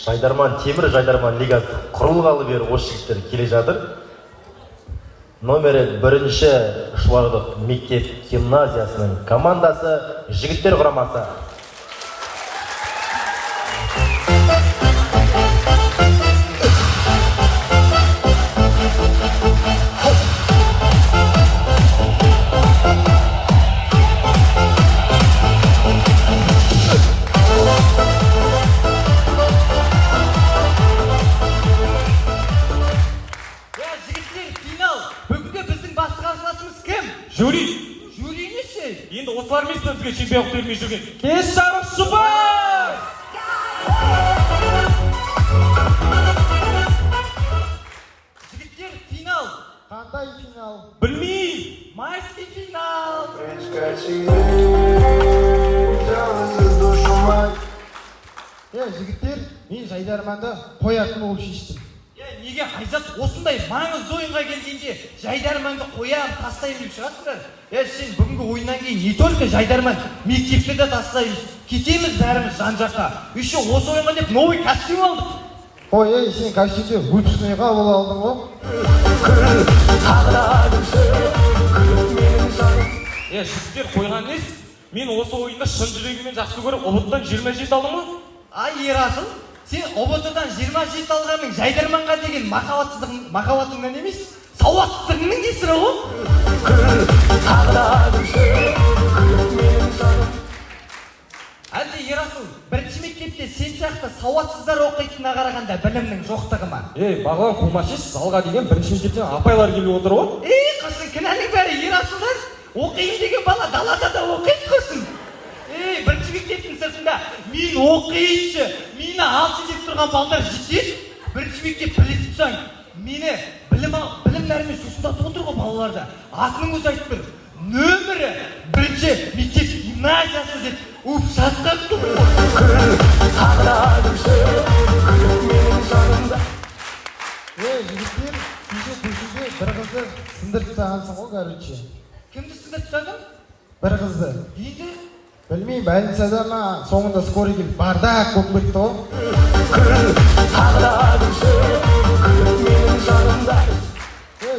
Жайдарман темір Жайдарман лигасы құрылғалы бері осы жігіттер келе жатыр. Номері 1-ші Шұбарқұдық мектеп гимназиясының командасы жігіттер құрамасы. Енді осылар емес бізге чемпиондық бермей жүрген. Кеш жарықшы бар! Жігіттер, финал! Қандай финал? Білмей! Майский финал! Жігіттер, мен Жайдарманды қоятын болып шештім. Неге Айзат осындай маңызды ойынға келгенде Жайдарманды қоям, тастайым деп шығасыңдар? Сен бүгінгі ойыннан кейін не только Жайдарман мектепті де тастаймыз, кетеміз бәріміз жан-жаққа. Еще осы ойынға деп новый костюм алдық. Ой, сен костюмде выпускныйға бола алдың ғой. Жігіттер қойған нес? Мен осы ойында шын жүрегімен жақсы көріп, ұбыттан 27 алдым ғой. Ай, Ерасыл, сен ұбыттан 27 алғанның Жайдарманға деген махаббатыңнан емес, сауатсыздығыңның кесірі ғой. Әлде Ерасыл, бірінші мектепте сен сияқты сауатсыздар оқитынына қарағанда білімнің жоқтығы ма? Бағлан қумашеш, залға деген бірінші мектептен апайлар келіп отыр ғой. Құрсын, кінәнің бәрі Ерасылдар. Оқиын деген бала далада да оқиды құрсын. Бірінші мектептің сыртында мен оқиыншы, мені алшы деп тұрған балдар жетеді. Бірінші мектеп білетін тұсаң, мені білімдерімен сусындатып отыр ғой балаларда. Атының өзі айтып тұр. Нөмірі бірінші мектеп гимназиясы деп шатқақ тұр. Жігіттер, кеше көшеде бір қызды сындырып тастағансың ғой, короче. Кімді сындырып тастадың? Бір қызды. Дейді? Білмеймін, больницада ма, соңында скорый келіп бардақ болып кетті ғой.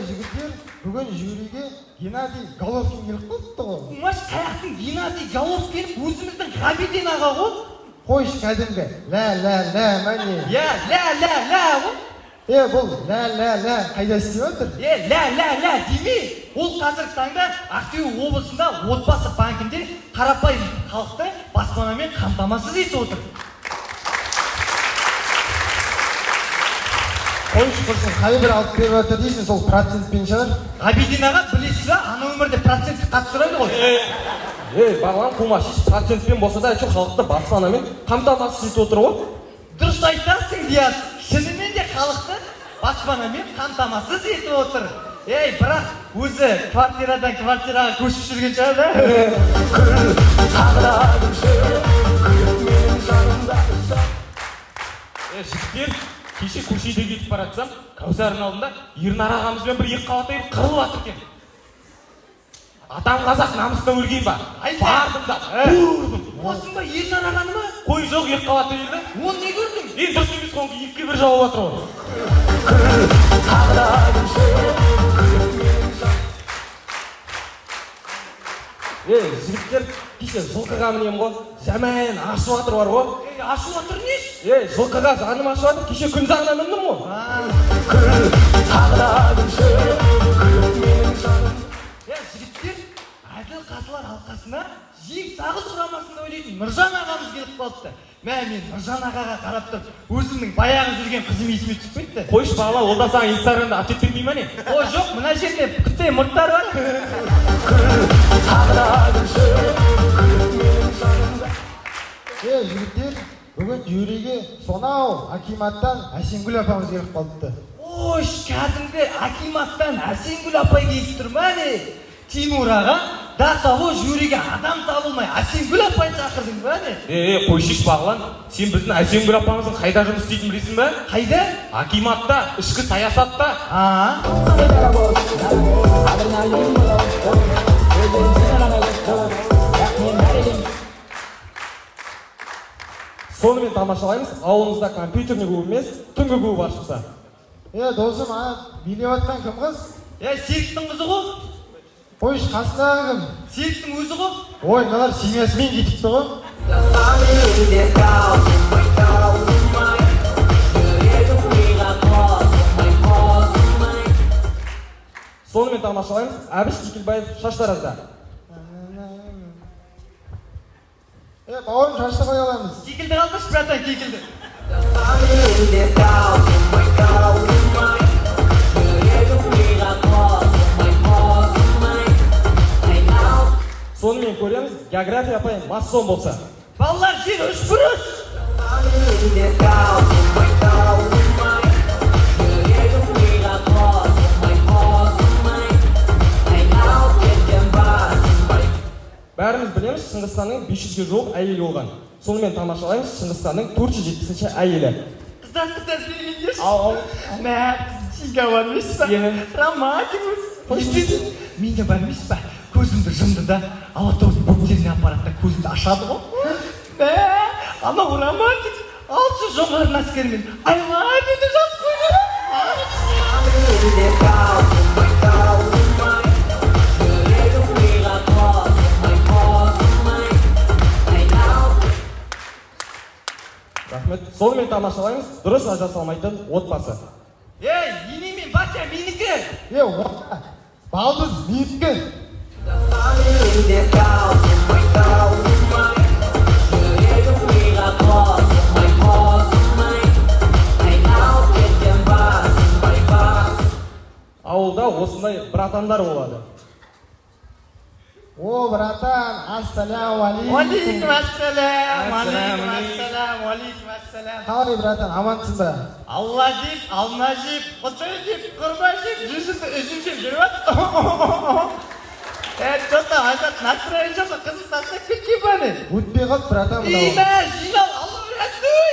Жігіттер, бүгін жюриге Геннадий Головкин келіп қалыпты ғой. Умаш, қаяқтың Геннадий Головкин келіп өзіміздің Ғабиден аға ғой? Қойшы кәдімгі, лә, мәне. Лә ғой? Бұл лә қайда істеп отыр? Лә демей. Ол қазіргі таңда Ақтөбе облысында отбасы банкінде қарапайым халықты баспанамен қамтамасыз етіп отыр. Қойшы құрсын, қай бір алып беріп отыр дейсің, сол процентпен шығар? Ғабиден аға, білесіз ба, ана өмірде процентті қатты сұрайды ғой. Бағлан қумашеш, процентпен болса да халықты баспанамен қамтамасыз етіп отыр ғой. Дұрыс айтасың, Диас. Шынымен де халықты баспанамен қамтамасыз етіп отыр. Бірақ өзі квартирадан квартираға көшіп жүрген шығар да? Жігіттер, кеше көшеде кетіп баратсам, Кәусардың алдында Ернар ағамызбен бір екі қабат айып қырылып жатыр екен. Атам қазақ намысына өлген ба? Бардым да, ұрдым. Осың ба, Ернар ағаны ма? Қой жоқ, екі қабат айырды. Оны не көрдің? Дұрыс емес қонғы, екіге бір жауап атыр ғой. Жігіттер, кеше жылқыға мінем ғой, жаман ашып атыр бар ғой. Ашып атыр неш? Жылқыға жаным ашып атыр, кеше күн заңына міндім ғой. Жігіттер, әділ қазылар алқасына жең сағыз құрамасында ойлайтын Нұржан ағамыз келіп қалыпты. Мен Нұржан ағаға қарап тұрып, өзімнің баяғы жүрген қызым есіме түсіп кетті. Қойшы бағла, ол да саған инстаграмда ответ бермей ма не? Жоқ, мына жерде күтте мұрттар бар. Жігіттер, бүгін жюриге сонау Акиматтан Әсенгүл апамыз келіп қалыпты. Кәдімгі Акиматтан Әсенгүл апай келіп тұр ма не? Тимур аға, да того жюриге адам табылмай Әсенгүл апай шақырдың ба не? Қойшиш бағлан, сен біздің Әсенгүл апамыздың қайда жұмыс істейтінін білесің бе? Қайда? Акиматта, ішкі саясатта. Сонымен тамашалаймыз. Ауылымызда компьютерный клуб емес, түнгі клуб ашылса. Досым, билеп атқан кім қыз? Серіктің қызы ғой. Қойшы, қасындағы кім? Серіктің өзі ғой. Ой, мыналар семьясымен кетіпті ғой. Сонымен тамашалаймыз. Әбіш Кекілбаев Шаштаразда. Бауырым, шашты қоя аламыз. Кекілді қалдыш, братан, кекілді. Сонымен көреміз, география апай массон болса. Балалар, жер үш бұрыш. Бәріміз білеміз, Шыңғысстанның 500-ге жуық әйелі болған. Сонымен тамашалаймыз, Шыңғысстанның 470-ші әйелі. Қыздар, бермеңдерші. Ал. Мә, сізге бар емес па? Романтикіміз. Менде бар емес па? Көзімді жұмды да, алатаудың бөктеріне апаратта көзімді ашады ғой. Мә, анау романтик, алшы жоңғарын әскермен айлайды жаз қойды. Рахмет. Сонымен тамашалаймыз, дұрыс ажырасалмайтын отбасы. Енемен батя менікі. Балдыз, менікі. Ауылда осындай братандар болады. О, братан, ассаляму Алейкум ассалам. Ассалам. Алейкум ассалам. Қалай, братан, амансың ба? Алла жеп, алма жеп, құты жеп, құрма жеп, жүзімді үзім жеп жүріп ат. Жота, айзат, настроен жота, қызы тастап кеткен бәні. Өтпей қалды, братан, мынау. Име, жинал, Алла рәттуй.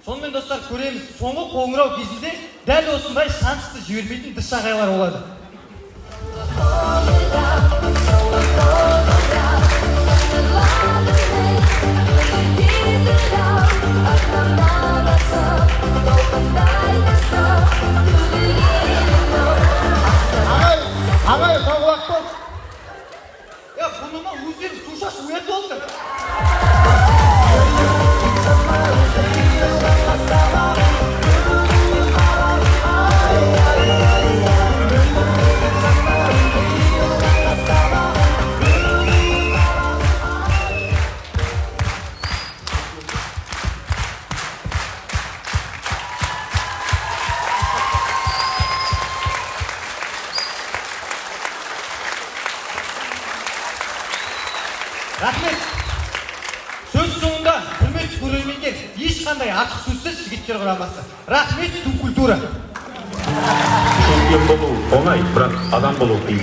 Сонымен достар, көреміз, соңғы қоңырау кезінде дәл осындай шансты жібермейтін дыш ағайлар болады. Ағай, қауғылақ бол. Бұныңа өздері су шаш өйет болды. Рахмет. Сөз соңында құрметті көрермендер, ешқандай артық сөзсіз жігіттер құрамасы. Рахмет, ту культура. Чемпион болу оңай, бірақ адам болу қиын.